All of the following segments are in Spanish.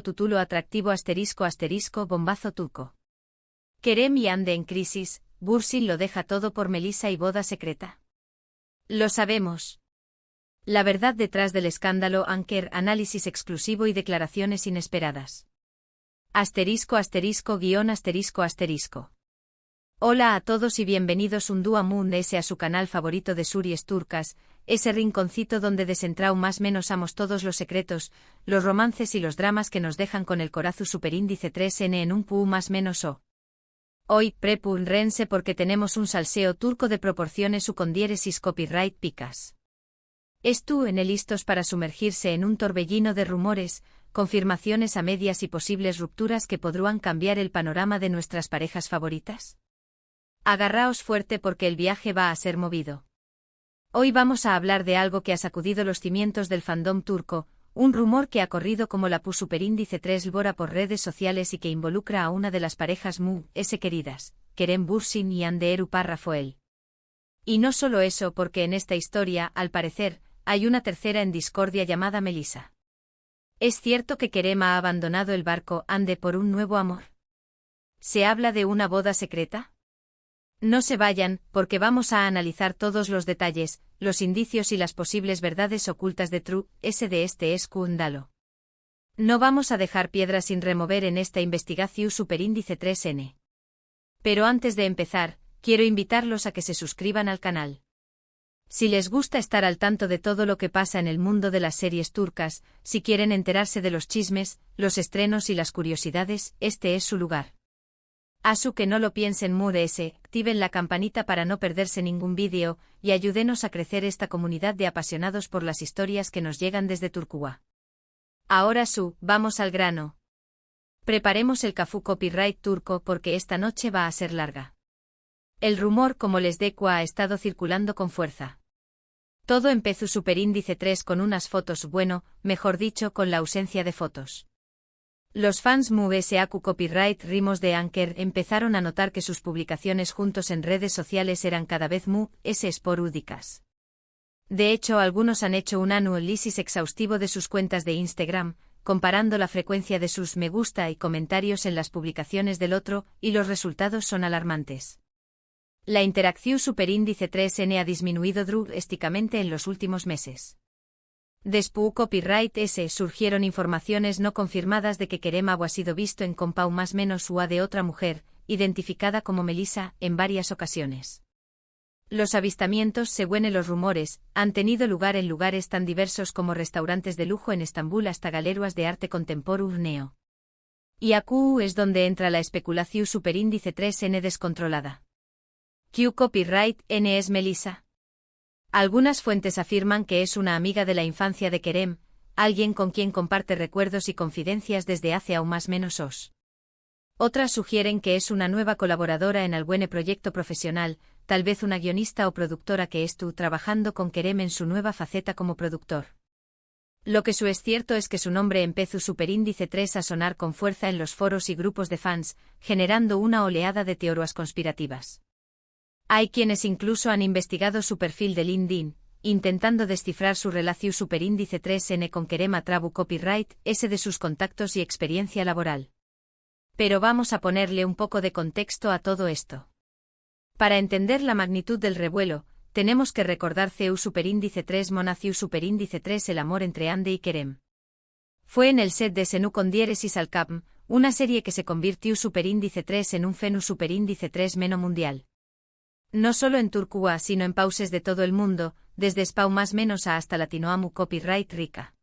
Tutulo atractivo bombazo turco. Kerem y Hande en crisis, Bürsin lo deja todo por Melissa y boda secreta. Lo sabemos. La verdad detrás del escándalo, Anker, análisis exclusivo y declaraciones inesperadas. *****. Hola a todos y bienvenidos un día más a su canal favorito de series turcas, ese rinconcito donde desentrao más menos amos todos los secretos, los romances y los dramas que nos dejan con el corazón superíndice 3N en un pu más menos o. Hoy, prepúrense porque tenemos un salseo turco de proporciones u con diéresis copyright picas. Listos para sumergirse en un torbellino de rumores, confirmaciones a medias y posibles rupturas que podrán cambiar el panorama de nuestras parejas favoritas? Agarraos fuerte porque el viaje va a ser movido. Hoy vamos a hablar de algo que ha sacudido los cimientos del fandom turco, un rumor que ha corrido como la pu superíndice 3 lbora por redes sociales y que involucra a una de las parejas queridas, Kerem Bürsin y Hande Erupar Rafael. Y no solo eso, porque en esta historia, al parecer, hay una tercera en discordia llamada Melissa. ¿Es cierto que Kerem ha abandonado el barco Hande por un nuevo amor? ¿Se habla de una boda secreta? No se vayan, porque vamos a analizar todos los detalles, los indicios y las posibles verdades ocultas de este escándalo. No vamos a dejar piedras sin remover en esta investigación superíndice 3N. Pero antes de empezar, quiero invitarlos a que se suscriban al canal. Si les gusta estar al tanto de todo lo que pasa en el mundo de las series turcas, si quieren enterarse de los chismes, los estrenos y las curiosidades, este es su lugar. Que no lo piensen activen la campanita para no perderse ningún vídeo, y ayúdenos a crecer esta comunidad de apasionados por las historias que nos llegan desde Turquía. Ahora vamos al grano. Preparemos el cafú copyright turco porque esta noche va a ser larga. El rumor, como les digo, ha estado circulando con fuerza. Todo empezó superíndice 3 con unas fotos, mejor dicho, con la ausencia de fotos. Los fans SAQ Copyright Rimos de Anker empezaron a notar que sus publicaciones juntos en redes sociales eran cada vez esporádicas. De hecho, algunos han hecho un análisis exhaustivo de sus cuentas de Instagram, comparando la frecuencia de sus me gusta y comentarios en las publicaciones del otro, y los resultados son alarmantes. La interacción superíndice 3N ha disminuido drásticamente en los últimos meses. Después copyright surgieron informaciones no confirmadas de que Kerem ha sido visto en compau más menos UA de otra mujer, identificada como Melissa, en varias ocasiones. Los avistamientos, según los rumores, han tenido lugar en lugares tan diversos como restaurantes de lujo en Estambul hasta galerías de arte contemporáneo. Y aquí es donde entra la especulación superíndice 3N descontrolada. ¿Q copyright N es Melissa? Algunas fuentes afirman que es una amiga de la infancia de Kerem, alguien con quien comparte recuerdos y confidencias desde hace aún más menos os. Otras sugieren que es una nueva colaboradora en algún proyecto profesional, tal vez una guionista o productora que estuvo trabajando con Kerem en su nueva faceta como productor. Lo que es cierto es que su nombre empezó superíndice 3 a sonar con fuerza en los foros y grupos de fans, generando una oleada de teorías conspirativas. Hay quienes incluso han investigado su perfil de LinkedIn, intentando descifrar su relación superíndice 3N con Kerem a través copyright de sus contactos y experiencia laboral. Pero vamos a ponerle un poco de contexto a todo esto. Para entender la magnitud del revuelo, tenemos que recordar CU superíndice 3 Monaciu superíndice 3 el amor entre Hande y Kerem. Fue en el set de Senu con diéresis al Capm, una serie que se convirtió superíndice 3 en un fenu superíndice 3 meno mundial. No solo en Turquía sino en pauses de todo el mundo, desde Spau más menos a hasta Latinoamu copyright rica.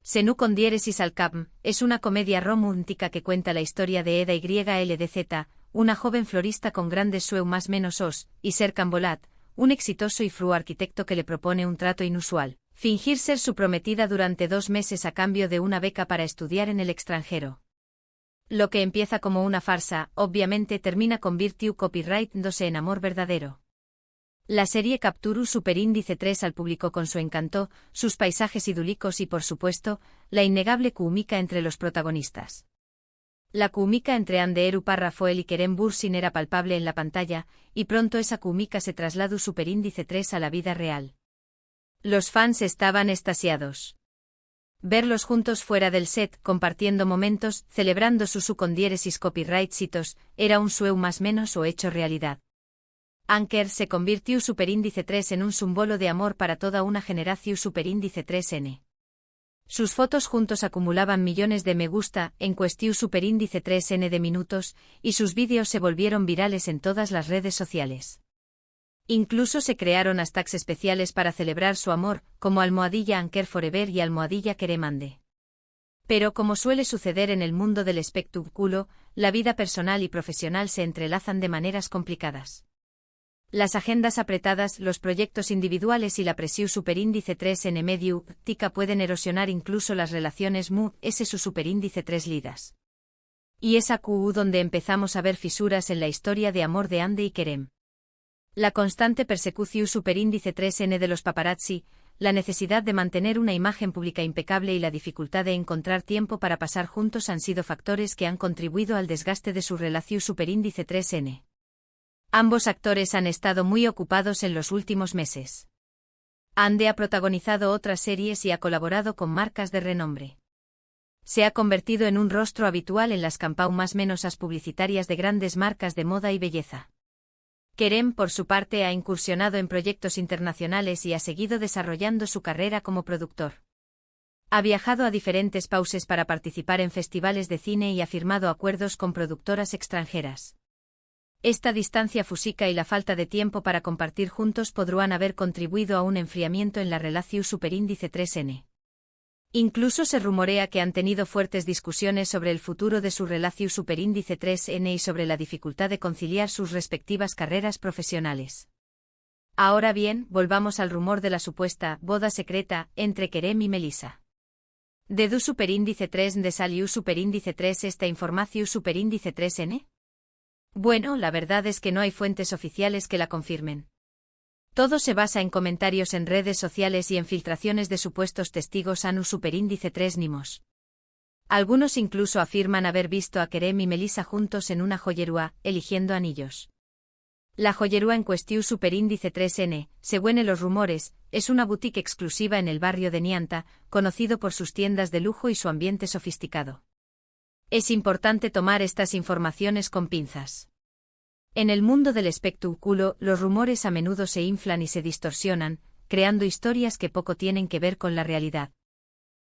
Senu con diéresis al Capm es una comedia romántica que cuenta la historia de Eda YLDZ, una joven florista con grandes sueños más menos os, y Serkan Bolat, un exitoso y fru arquitecto que le propone un trato inusual, fingir ser su prometida durante 2 meses a cambio de una beca para estudiar en el extranjero. Lo que empieza como una farsa, obviamente termina convirtiendo copyright-dándose en amor verdadero. La serie capturó superíndice 3 al público con su encanto, sus paisajes idílicos y por supuesto, la innegable química entre los protagonistas. La química entre Hande Erupar Rafael y Kerem Bürsin era palpable en la pantalla, y pronto esa química se trasladó superíndice 3 a la vida real. Los fans estaban extasiados. Verlos juntos fuera del set, compartiendo momentos, celebrando su con diéresis copyright-citos, era un sueño más menos o hecho realidad. Anker se convirtió superíndice 3 en un símbolo de amor para toda una generación superíndice 3N. Sus fotos juntos acumulaban millones de me gusta en cuestión superíndice 3N de minutos, y sus vídeos se volvieron virales en todas las redes sociales. Incluso se crearon hashtags especiales para celebrar su amor, como almohadilla Anker Forever y almohadilla Queremande. Pero como suele suceder en el mundo del espectáculo, la vida personal y profesional se entrelazan de maneras complicadas. Las agendas apretadas, los proyectos individuales y la presión superíndice 3N mediática pueden erosionar incluso las relaciones su superíndice 3 lidas. Y es aquí donde empezamos a ver fisuras en la historia de amor de Ande y Kerem. La constante persecución superíndice 3N de los paparazzi, la necesidad de mantener una imagen pública impecable y la dificultad de encontrar tiempo para pasar juntos han sido factores que han contribuido al desgaste de su relación superíndice 3N. Ambos actores han estado muy ocupados en los últimos meses. Ande ha protagonizado otras series y ha colaborado con marcas de renombre. Se ha convertido en un rostro habitual en las campaunas menosas publicitarias de grandes marcas de moda y belleza. Kerem, por su parte, ha incursionado en proyectos internacionales y ha seguido desarrollando su carrera como productor. Ha viajado a diferentes países para participar en festivales de cine y ha firmado acuerdos con productoras extranjeras. Esta distancia física y la falta de tiempo para compartir juntos podrían haber contribuido a un enfriamiento en la relación superíndice 3N. Incluso se rumorea que han tenido fuertes discusiones sobre el futuro de su relación superíndice 3N y sobre la dificultad de conciliar sus respectivas carreras profesionales. Ahora bien, volvamos al rumor de la supuesta boda secreta entre Kerem y Melissa. ¿De du superíndice 3 de salió superíndice 3 esta información superíndice 3N? Bueno, la verdad es que no hay fuentes oficiales que la confirmen. Todo se basa en comentarios en redes sociales y en filtraciones de supuestos testigos anu superíndice 3 nimos. Algunos incluso afirman haber visto a Kerem y Melissa juntos en una joyería, eligiendo anillos. La joyería en cuestión superíndice 3N, según los rumores, es una boutique exclusiva en el barrio de Nianta, conocido por sus tiendas de lujo y su ambiente sofisticado. Es importante tomar estas informaciones con pinzas. En el mundo del espectáculo, los rumores a menudo se inflan y se distorsionan, creando historias que poco tienen que ver con la realidad.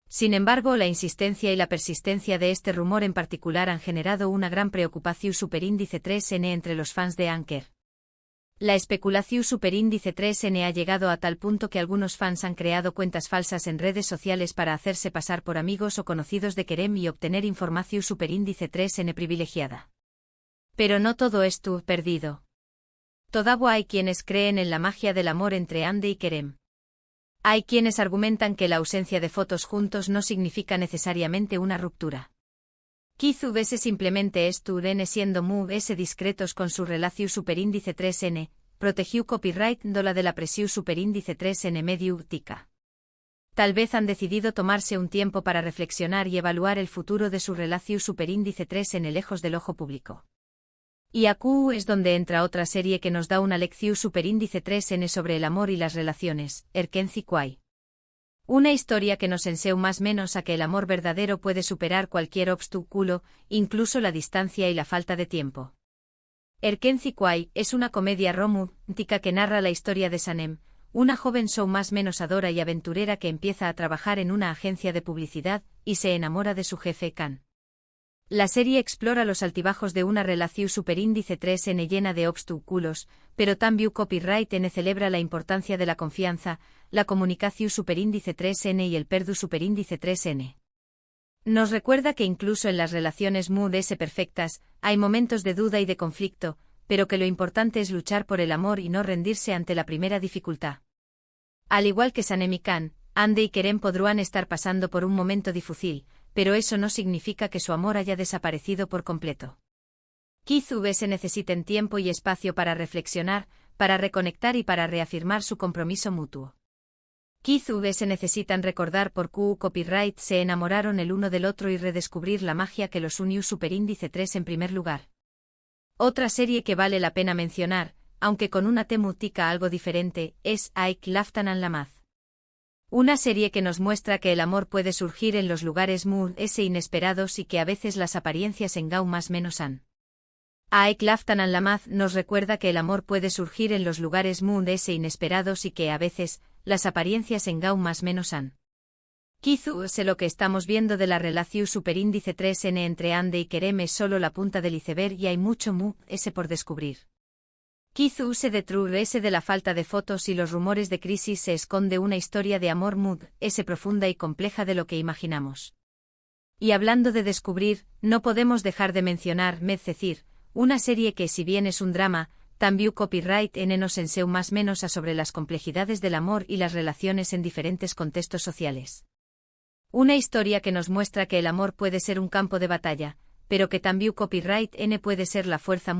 Sin embargo, la insistencia y la persistencia de este rumor en particular han generado una gran preocupación superíndice 3N entre los fans de Anker. La especulación superíndice 3N ha llegado a tal punto que algunos fans han creado cuentas falsas en redes sociales para hacerse pasar por amigos o conocidos de Kerem y obtener información superíndice 3N privilegiada. Pero no todo estuvo perdido. Todavía hay quienes creen en la magia del amor entre Ande y Kerem. Hay quienes argumentan que la ausencia de fotos juntos no significa necesariamente una ruptura. Quizás simplemente estuvieron siendo muy discretos con su relación superíndice 3N, protegió copyright de la presión superíndice 3N mediática. Tal vez han decidido tomarse un tiempo para reflexionar y evaluar el futuro de su relación superíndice 3N lejos del ojo público. Y aquí es donde entra otra serie que nos da una lección superíndice 3N sobre el amor y las relaciones, Erkenci Kwai. Una historia que nos enseña más menos a que el amor verdadero puede superar cualquier obstáculo, incluso la distancia y la falta de tiempo. Erkenci Kwai es una comedia romántica que narra la historia de Sanem, una joven más menos adora y aventurera que empieza a trabajar en una agencia de publicidad y se enamora de su jefe Khan. La serie explora los altibajos de una relación superíndice 3N llena de obstáculos, pero también copyright N celebra la importancia de la confianza, la comunicación superíndice 3N y el perdu superíndice 3N. Nos recuerda que incluso en las relaciones perfectas, hay momentos de duda y de conflicto, pero que lo importante es luchar por el amor y no rendirse ante la primera dificultad. Al igual que Sanem y Khan, Ande y Kerem podrán estar pasando por un momento difícil, pero eso no significa que su amor haya desaparecido por completo. Quizás se necesiten tiempo y espacio para reflexionar, para reconectar y para reafirmar su compromiso mutuo. Quizás se necesitan recordar por qué copyright se enamoraron el uno del otro y redescubrir la magia que los unió superíndice 3 en primer lugar. Otra serie que vale la pena mencionar, aunque con una temática algo diferente, es Aik Laftan an Lamaz. Una serie que nos muestra que el amor puede surgir en los lugares muy inesperados y que a veces las apariencias engau más menos han. Aek Laftanan Lamaz nos recuerda que el amor puede surgir en los lugares muy inesperados y que a veces las apariencias engau más menos han. Kizu sé lo que estamos viendo de la relación superíndice 3N entre Ande y Kerem es solo la punta del iceberg y hay mucho por descubrir. Kizu se detrás de la falta de fotos y los rumores de crisis se esconde una historia de amor profunda y compleja de lo que imaginamos. Y hablando de descubrir, no podemos dejar de mencionar Medcecir, una serie que si bien es un drama, también copyright en nos enseu más menos a sobre las complejidades del amor y las relaciones en diferentes contextos sociales. Una historia que nos muestra que el amor puede ser un campo de batalla, pero que también copyright puede ser la fuerza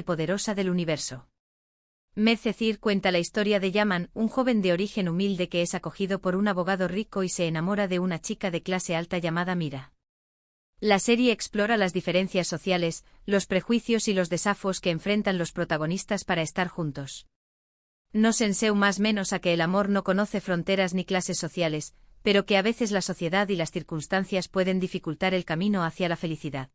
poderosa del universo. Medcecir cuenta la historia de Yaman, un joven de origen humilde que es acogido por un abogado rico y se enamora de una chica de clase alta llamada Mira. La serie explora las diferencias sociales, los prejuicios y los desafíos que enfrentan los protagonistas para estar juntos. Nos enseu más menos a que el amor no conoce fronteras ni clases sociales, pero que a veces la sociedad y las circunstancias pueden dificultar el camino hacia la felicidad.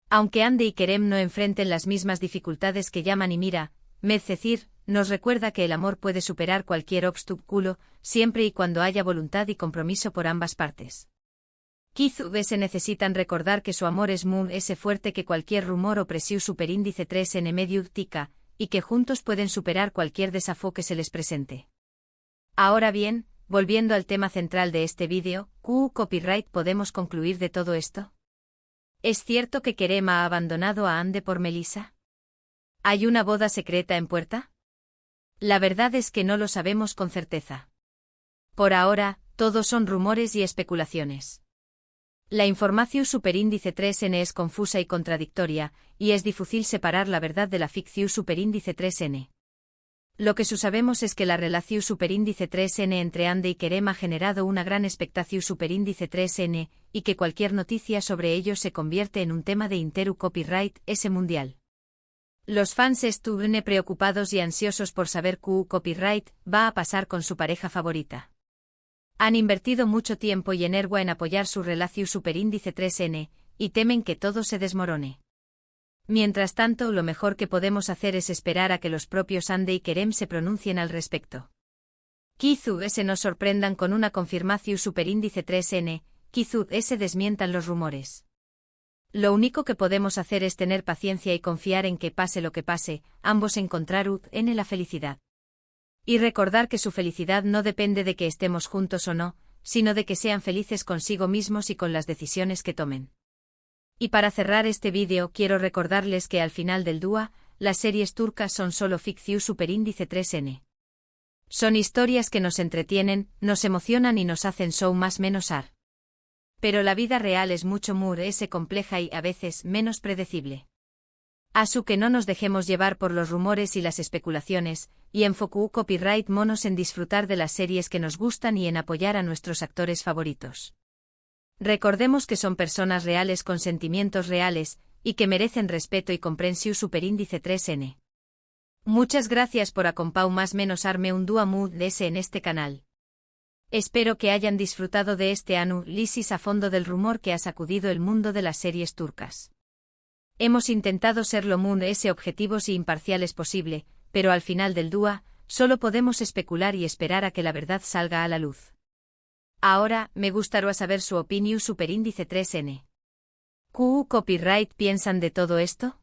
Aunque Ande y Kerem no enfrenten las mismas dificultades que Yaman y Mira, Medcecir nos recuerda que el amor puede superar cualquier obstáculo, siempre y cuando haya voluntad y compromiso por ambas partes. Kizu se necesitan recordar que su amor es fuerte que cualquier rumor o presión superíndice 3N medio tica, y que juntos pueden superar cualquier desafío que se les presente. Ahora bien, volviendo al tema central de este vídeo, copyright ¿podemos concluir de todo esto? ¿Es cierto que Kerem ha abandonado a Ande por Melissa? ¿Hay una boda secreta en puerta? La verdad es que no lo sabemos con certeza. Por ahora, todo son rumores y especulaciones. La información superíndice 3N es confusa y contradictoria, y es difícil separar la verdad de la ficción superíndice 3N. Lo que sabemos es que la relación superíndice 3N entre Ande y Kerem ha generado una gran expectación superíndice 3N, y que cualquier noticia sobre ello se convierte en un tema de interu copyright mundial. Los fans estuvieron preocupados y ansiosos por saber qué copyright va a pasar con su pareja favorita. Han invertido mucho tiempo y energía en apoyar su relación superíndice 3N, y temen que todo se desmorone. Mientras tanto, lo mejor que podemos hacer es esperar a que los propios Ande y Kerem se pronuncien al respecto. Kizu se nos sorprendan con una confirmación superíndice 3N, Kizu se desmientan los rumores. Lo único que podemos hacer es tener paciencia y confiar en que pase lo que pase, ambos encontrarán la felicidad. Y recordar que su felicidad no depende de que estemos juntos o no, sino de que sean felices consigo mismos y con las decisiones que tomen. Y para cerrar este vídeo quiero recordarles que al final del dúa, las series turcas son solo ficción superíndice 3N. Son historias que nos entretienen, nos emocionan y nos hacen show más menos ar. Pero la vida real es mucho compleja y a veces menos predecible. Asu que no nos dejemos llevar por los rumores y las especulaciones, y enfocu copyright monos en disfrutar de las series que nos gustan y en apoyar a nuestros actores favoritos. Recordemos que son personas reales con sentimientos reales, y que merecen respeto y comprensión superíndice 3N. Muchas gracias por acompañar más menos arme un dúa en este canal. Espero que hayan disfrutado de este análisis a fondo del rumor que ha sacudido el mundo de las series turcas. Hemos intentado ser lo objetivos y imparciales posible, pero al final del dúa, solo podemos especular y esperar a que la verdad salga a la luz. Ahora, me gustaría saber su opinión superíndice 3N. ¿Qué copyright piensan de todo esto?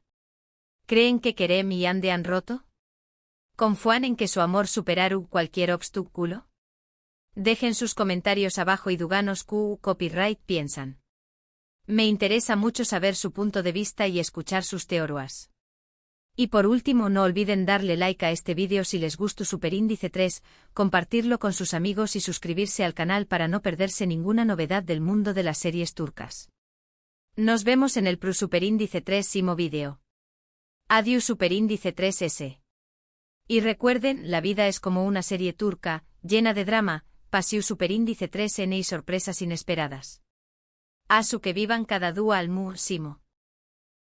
¿Creen que Kerem y Ande han roto? ¿Confían en que su amor superará cualquier obstáculo? Dejen sus comentarios abajo y díganos qué copyright piensan. Me interesa mucho saber su punto de vista y escuchar sus teorías. Y por último, no olviden darle like a este vídeo si les gustó superíndice 3, compartirlo con sus amigos y suscribirse al canal para no perderse ninguna novedad del mundo de las series turcas. Nos vemos en el superíndice 3 vídeo. Adiós superíndice 3S. Y recuerden, la vida es como una serie turca, llena de drama, pasión superíndice 3N y sorpresas inesperadas. Asu que vivan cada dúa al máximo.